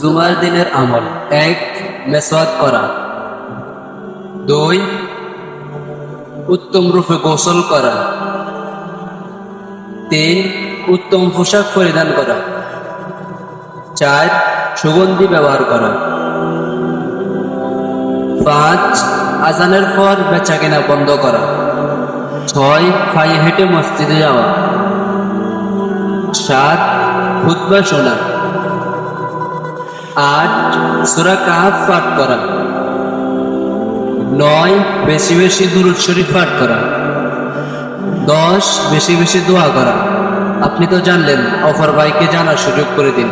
জুমার দিনের আমল: 1. মেসওয়াক করা। 2. উত্তম রূপে গোসল করা। 3. উত্তম পোশাক পরিধান করা। 4. সুগন্ধি ব্যবহার করা। 5. আজানের পর বেচাকেনা বন্ধ করা। 6. পায়ে হেঁটে মসজিদে যাওয়া। 7. খুতবা শোনা। 8. সূরা কাহফ পাঠ করা। 9. বেশি বেশি দুরূদ শরীফ পাঠ করা। 10. বেশি বেশি দোয়া করা। আপনি তো জানলেন, অপর ভাইকে জানার সুযোগ করে দিন।